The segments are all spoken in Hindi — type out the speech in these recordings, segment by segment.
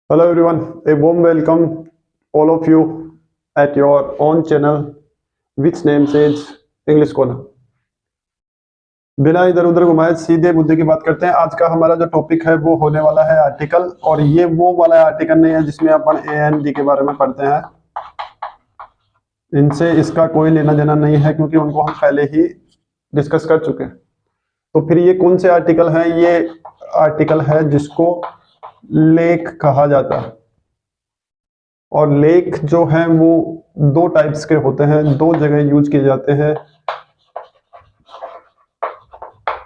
Hello everyone, a warm welcome all of you at your own channel which name says English Corner। बिना इधर उधर घुमाए सीधे मुद्दे की बात करते हैं। आज का हमारा जो टॉपिक है वो होने वाला है आर्टिकल, और ये वो वाला आर्टिकल नहीं है जिसमें अपन ए एन डी के बारे में पढ़ते हैं। इनसे इसका कोई लेना देना नहीं है क्योंकि उनको हम पहले ही डिस्कस कर चुके हैं। तो फिर ये कौन से आर्टिकल हैं? ये आर्टिकल है जिसको लेख कहा जाता है। और लेख जो है वो दो टाइप्स के होते हैं, दो जगह यूज किए जाते हैं,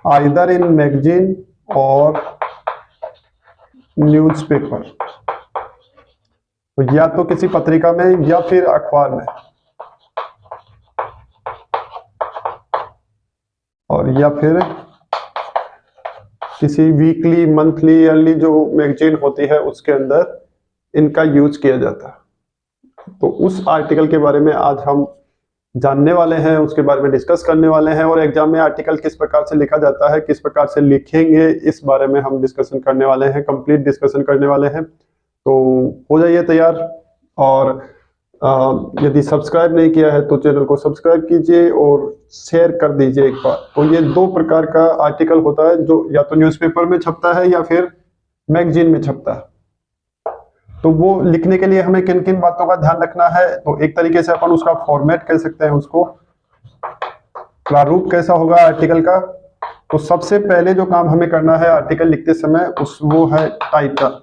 आइदर इन मैगजीन और न्यूज़पेपर। तो या तो किसी पत्रिका में या फिर अखबार में, और या फिर किसी वीकली, मंथली, ईयरली जो मैगजीन होती है उसके अंदर इनका यूज किया जाता है। तो उस आर्टिकल के बारे में आज हम जानने वाले हैं, उसके बारे में डिस्कस करने वाले हैं। और एग्जाम में आर्टिकल किस प्रकार से लिखा जाता है, किस प्रकार से लिखेंगे, इस बारे में हम डिस्कशन करने वाले हैं, कंप्लीट डिस्कशन करने वाले हैं। तो हो जाइए तैयार। और यदि सब्सक्राइब नहीं किया है तो चैनल को सब्सक्राइब कीजिए और शेयर कर दीजिए एक बार। तो ये दो प्रकार का आर्टिकल होता है, जो या तो न्यूज़पेपर में छपता है या फिर मैगजीन में छपता है। तो वो लिखने के लिए हमें किन किन बातों का ध्यान रखना है? तो एक तरीके से अपन उसका फॉर्मेट कह सकते हैं, उसको प्रारूप कैसा होगा आर्टिकल का। तो सबसे पहले जो काम हमें करना है आर्टिकल लिखते समय वो है टाइटल।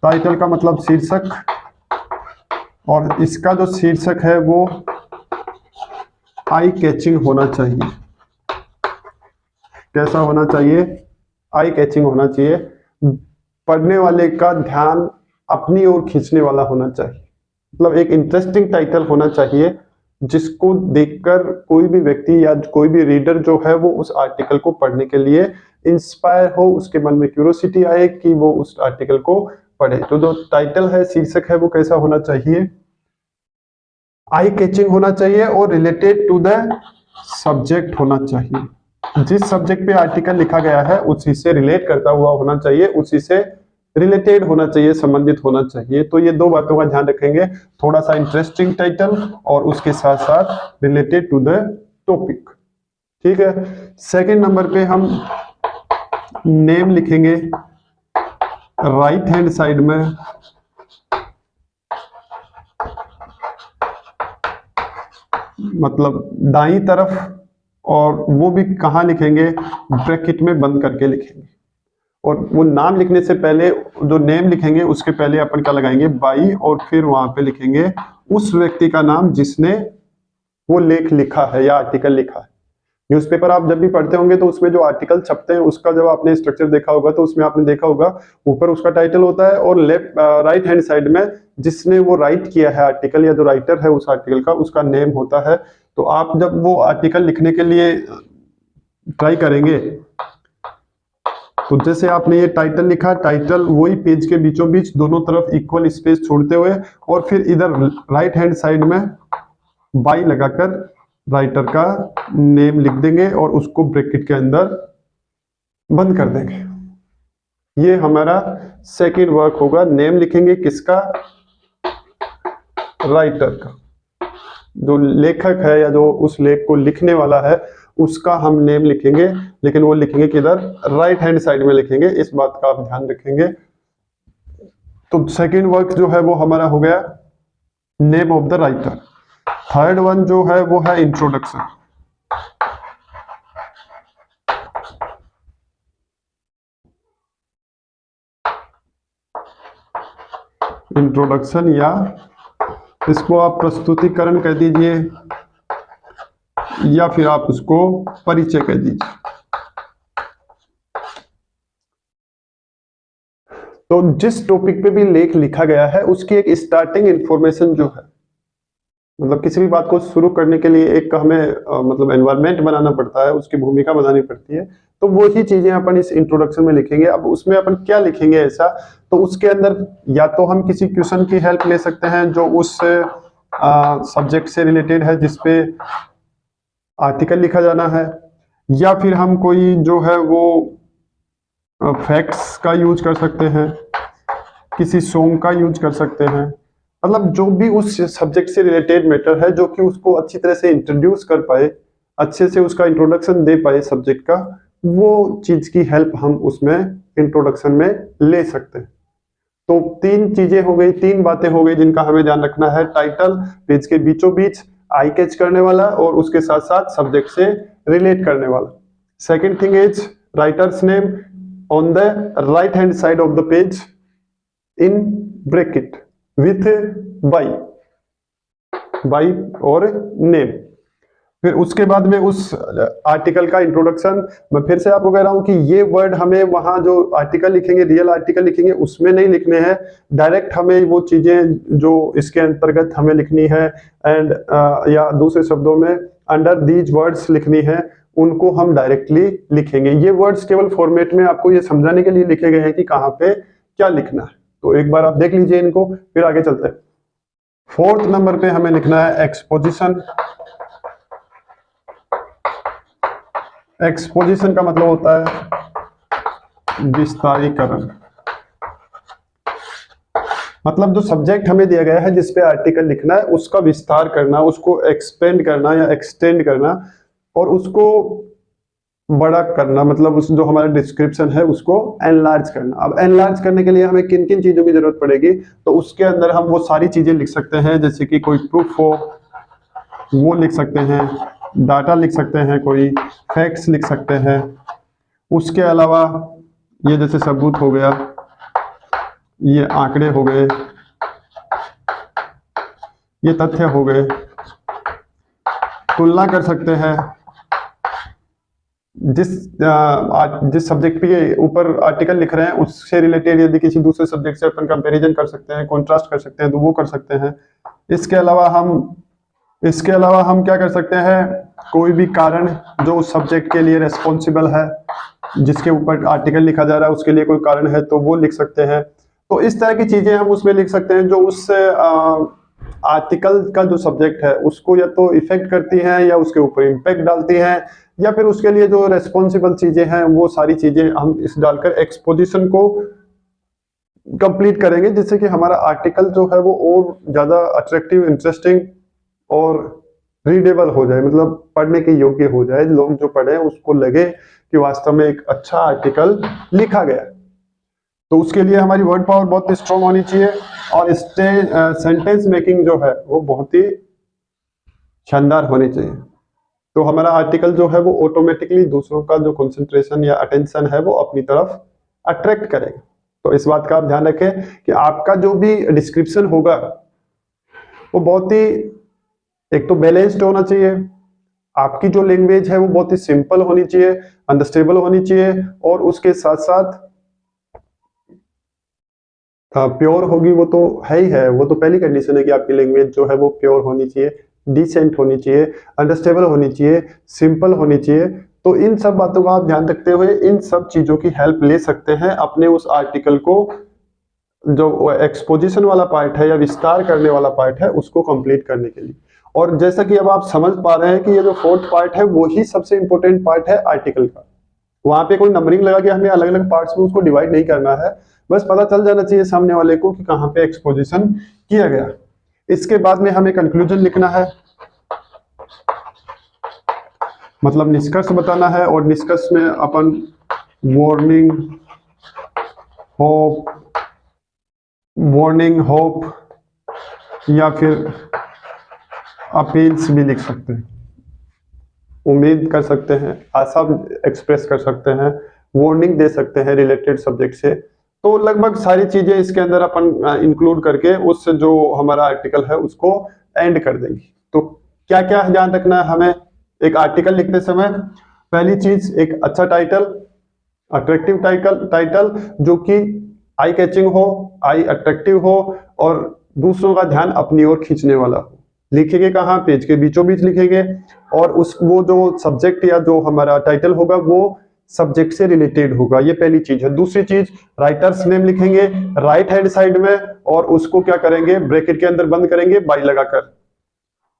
टाइटल का मतलब शीर्षक, और इसका जो शीर्षक है वो आई कैचिंग होना चाहिए। कैसा होना चाहिए? आई कैचिंग होना चाहिए। पढ़ने वाले का ध्यान अपनी ओर खींचने वाला होना चाहिए। मतलब एक इंटरेस्टिंग टाइटल होना चाहिए जिसको देखकर कोई भी व्यक्ति या कोई भी रीडर जो है वो उस आर्टिकल को पढ़ने के लिए इंस्पायर हो, उसके मन में क्यूरियोसिटी आए कि वो उस आर्टिकल को पढ़े। तो जो टाइटल है, शीर्षक है, वो कैसा होना चाहिए? आई कैचिंग होना चाहिए और रिलेटेड टू द सब्जेक्ट होना चाहिए। जिस सब्जेक्ट पे आर्टिकल लिखा गया है उसी से रिलेट करता हुआ होना चाहिए, उसी से रिलेटेड होना चाहिए, संबंधित होना चाहिए। तो ये दो बातों का ध्यान रखेंगे, थोड़ा सा इंटरेस्टिंग टाइटल और उसके साथ साथ रिलेटेड टू द टॉपिक। ठीक है। सेकंड नंबर पे हम नेम लिखेंगे राइट हैंड साइड में। मतलब दाईं तरफ, और वो भी कहाँ लिखेंगे? ब्रैकेट में बंद करके लिखेंगे। और वो नाम लिखने से पहले, जो नेम लिखेंगे उसके पहले अपन क्या लगाएंगे? बाई, और फिर वहां पे लिखेंगे उस व्यक्ति का नाम जिसने वो लेख लिखा है या आर्टिकल लिखा है। न्यूज़पेपर आप जब भी पढ़ते होंगे तो उसमें जो आर्टिकल छपते हैं उसका जब आपने स्ट्रक्चर देखा होगा तो उसमें आपने देखा होगा ऊपर उसका टाइटल होता है और लेफ्ट राइट हैंड साइड में जिसने वो राइट किया है आर्टिकल या जो राइटर है उस आर्टिकल का, उसका नेम होता है। तो आप जब वो आर्टिकल लिखने के लिए ट्राई करेंगे तो जैसे आपने ये टाइटल लिखा, टाइटल वही पेज के बीचों बीच दोनों तरफ इक्वल स्पेस छोड़ते हुए, और फिर इधर राइट हैंड साइड में बाई लगाकर राइटर का नेम लिख देंगे और उसको ब्रैकेट के अंदर बंद कर देंगे। ये हमारा सेकंड वर्क होगा। नेम लिखेंगे किसका? राइटर का। जो लेखक है या जो उस लेख को लिखने वाला है उसका हम नेम लिखेंगे, लेकिन वो लिखेंगे किधर? राइट हैंड साइड में लिखेंगे। इस बात का आप ध्यान रखेंगे। तो सेकंड वर्क जो है वो हमारा हो गया name of the writer. Third one जो है वो है इंट्रोडक्शन। इंट्रोडक्शन, या इसको आप प्रस्तुतिकरण कह दीजिए या फिर आप उसको परिचय कह दीजिए। तो जिस टॉपिक पे भी लेख लिखा गया है उसकी एक स्टार्टिंग इंफॉर्मेशन जो है, मतलब किसी भी बात को शुरू करने के लिए एक हमें मतलब एनवायरनमेंट बनाना पड़ता है, उसकी भूमिका बनानी पड़ती है। तो वो ही चीजें अपन इस इंट्रोडक्शन में लिखेंगे। अब उसमें अपन क्या लिखेंगे ऐसा? तो उसके अंदर या तो हम किसी क्वेश्चन की हेल्प ले सकते हैं जो उस सब्जेक्ट से रिलेटेड है जिसपे आर्टिकल लिखा जाना है, या फिर हम कोई जो है वो फैक्ट्स का यूज कर सकते हैं, किसी सॉन्ग का यूज कर सकते हैं, मतलब जो भी उस सब्जेक्ट से रिलेटेड मैटर है जो कि उसको अच्छी तरह से इंट्रोड्यूस कर पाए, अच्छे से उसका इंट्रोडक्शन दे पाए सब्जेक्ट का, वो चीज की हेल्प हम उसमें इंट्रोडक्शन में ले सकते हैं। तो तीन चीजें हो गई, तीन बातें हो गई जिनका हमें ध्यान रखना है। टाइटल पेज के बीचों बीच आई कैच करने वाला और उसके साथ साथ सब्जेक्ट से रिलेट करने वाला। Second thing is writers name on the right hand side of the page in bracket with by और नेम। फिर उसके बाद में उस आर्टिकल का इंट्रोडक्शन, मैं फिर से आपको कह रहा हूं कि ये वर्ड हमें वहां जो आर्टिकल लिखेंगे, रियल आर्टिकल लिखेंगे, उसमें नहीं लिखने हैं। डायरेक्ट हमें वो चीजें जो इसके अंतर्गत हमें लिखनी है एंड या दूसरे शब्दों में अंडर दीज वर्ड्स लिखनी है, उनको हम डायरेक्टली लिखेंगे। ये वर्ड्स केवल फॉर्मेट में आपको ये समझाने के लिए लिखे गए हैं कि कहाँ पे क्या लिखना है। तो एक बार आप देख लीजिए इनको, फिर आगे चलते हैं। फोर्थ नंबर पे हमें लिखना है एक्सपोजिशन। एक्सपोजिशन का मतलब होता है विस्तारीकरण। मतलब जो सब्जेक्ट हमें दिया गया है जिस पे आर्टिकल लिखना है उसका विस्तार करना, उसको एक्सपेंड करना या एक्सटेंड करना और उसको बड़ा करना, मतलब उस जो हमारा डिस्क्रिप्शन है उसको एनलार्ज करना। अब एनलार्ज करने के लिए हमें किन किन चीजों की जरूरत पड़ेगी, तो उसके अंदर हम वो सारी चीजें लिख सकते हैं, जैसे कि कोई प्रूफ हो वो लिख सकते हैं, डाटा लिख सकते हैं, कोई फैक्ट्स लिख सकते हैं। उसके अलावा ये जैसे सबूत हो गया, ये आंकड़े हो गए, ये तथ्य हो गए। तुलना कर सकते हैं, जिस सब्जेक्ट पे ऊपर आर्टिकल लिख रहे हैं उससे रिलेटेड यदि किसी दूसरे सब्जेक्ट से अपन कंपैरिजन कर सकते हैं, कॉन्ट्रास्ट कर सकते हैं, तो वो कर सकते हैं। इसके अलावा हम क्या कर सकते हैं, कोई भी कारण जो उस सब्जेक्ट के लिए रेस्पॉन्सिबल है, जिसके ऊपर आर्टिकल लिखा जा रहा है उसके लिए कोई कारण है तो वो लिख सकते हैं। तो इस तरह की चीजें हम उसमें लिख सकते हैं जो उस आर्टिकल का जो सब्जेक्ट है उसको या तो इफेक्ट करती हैं या उसके ऊपर इम्पैक्ट डालती हैं, या फिर उसके लिए जो रेस्पॉन्सिबल चीजें हैं वो सारी चीजें हम इस डालकर एक्सपोजिशन को कंप्लीट करेंगे, जिससे कि हमारा आर्टिकल जो है वो और ज्यादा अट्रैक्टिव, इंटरेस्टिंग और रीडेबल हो जाए, मतलब पढ़ने के योग्य हो जाए। लोग जो पढ़े उसको लगे कि वास्तव में एक अच्छा आर्टिकल लिखा गया। तो उसके लिए हमारी वर्ड पावर बहुत स्ट्रांग होनी चाहिए और सेंटेंस मेकिंग जो है वो बहुत ही शानदार होनी चाहिए। तो हमारा आर्टिकल जो है वो ऑटोमेटिकली दूसरों का जो कंसंट्रेशन या अटेंशन है वो अपनी तरफ अट्रैक्ट करेगा। तो इस बात का आप ध्यान रखें कि आपका जो भी डिस्क्रिप्शन होगा वो बहुत ही एक तो बैलेंस्ड होना चाहिए, आपकी जो लैंग्वेज है वो बहुत ही सिंपल होनी चाहिए, अंडरस्टैंडेबल होनी चाहिए, और उसके साथ साथ प्योर होगी, वो तो है ही है, वो तो पहली कंडीशन है कि आपकी लैंग्वेज जो है वो प्योर होनी चाहिए, डिसेंट होनी चाहिए, अंडरस्टैंडेबल होनी चाहिए, सिंपल होनी चाहिए। तो इन सब बातों का आप ध्यान रखते हुए इन सब चीजों की हेल्प ले सकते हैं अपने उस आर्टिकल को, जो एक्सपोजिशन वाला पार्ट है या विस्तार करने वाला पार्ट है उसको कंप्लीट करने के लिए। और जैसा कि अब आप समझ पा रहे हैं कि ये जो फोर्थ पार्ट है वो ही सबसे इंपॉर्टेंट पार्ट है आर्टिकल का। वहां पे कोई नंबरिंग लगा के हमें अलग अलग पार्ट्स में उसको डिवाइड नहीं करना है, बस पता चल जाना चाहिए सामने वाले को कि कहाँ पे एक्सपोजिशन किया गया। इसके बाद में हमें कंक्लूजन लिखना है, मतलब निष्कर्ष बताना है, और निष्कर्ष में अपन वार्निंग, होप या फिर अपील्स भी लिख सकते हैं, उम्मीद कर सकते हैं, आशा एक्सप्रेस कर सकते हैं, वार्निंग दे सकते हैं रिलेटेड सब्जेक्ट से। तो लगभग सारी चीजें इसके अंदर अपन इंक्लूड करके उस जो हमारा आर्टिकल है उसको एंड कर देंगे। तो क्या क्या ध्यान रखना है हमें एक आर्टिकल लिखते समय? पहली चीज, एक अच्छा टाइटल, अट्रैक्टिव टाइटल जो कि आई कैचिंग हो, आई अट्रैक्टिव हो और दूसरों का ध्यान अपनी ओर खींचने वाला हो। लिखेंगे कहाँ? पेज के बीचों बीच लिखेंगे, और वो जो सब्जेक्ट या जो हमारा टाइटल होगा वो सब्जेक्ट से रिलेटेड होगा। ये पहली चीज है। दूसरी चीज, राइटर्स नेम लिखेंगे राइट हैंड साइड में, और उसको क्या करेंगे? ब्रैकेट के अंदर बंद करेंगे बाई लगाकर।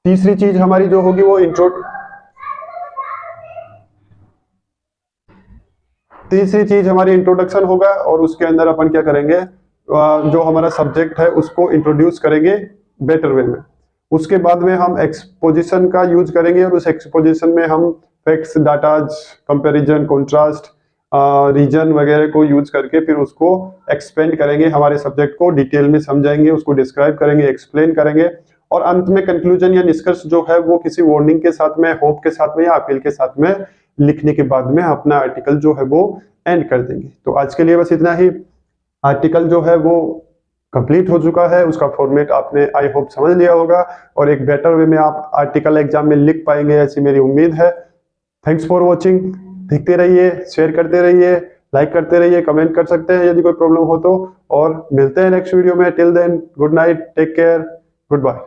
तीसरी चीज हमारी जो होगी वो तीसरी चीज हमारी इंट्रोडक्शन होगा, और उसके अंदर अपन क्या करेंगे? जो हमारा सब्जेक्ट है उसको इंट्रोड्यूस करेंगे बेटर वे में। उसके बाद में हम एक्सपोजिशन का यूज करेंगे और उस एक्सपोजिशन में हम facts, datas, comparison, contrast, reason वगैरह को यूज करके फिर उसको एक्सपेंड करेंगे, हमारे सब्जेक्ट को डिटेल में समझाएंगे, उसको डिस्क्राइब करेंगे, एक्सप्लेन करेंगे और अंत में कंक्लूजन या निष्कर्ष जो है वो किसी वार्निंग के साथ में, होप के साथ में या अपील के साथ में लिखने के बाद में अपना आर्टिकल जो है वो एंड कर देंगे। तो आज के लिए बस इतना ही। आर्टिकल जो है वो कंप्लीट हो चुका है, उसका फॉर्मेट आपने आई होप समझ लिया होगा और एक बेटर वे में आप आर्टिकल एग्जाम में लिख पाएंगे ऐसी मेरी उम्मीद है। Thanks for watching. देखते रहिए, शेयर करते रहिए, लाइक करते रहिए, कमेंट कर सकते हैं यदि कोई प्रॉब्लम हो तो, और मिलते हैं नेक्स्ट वीडियो में। Till then good night, take care, good bye.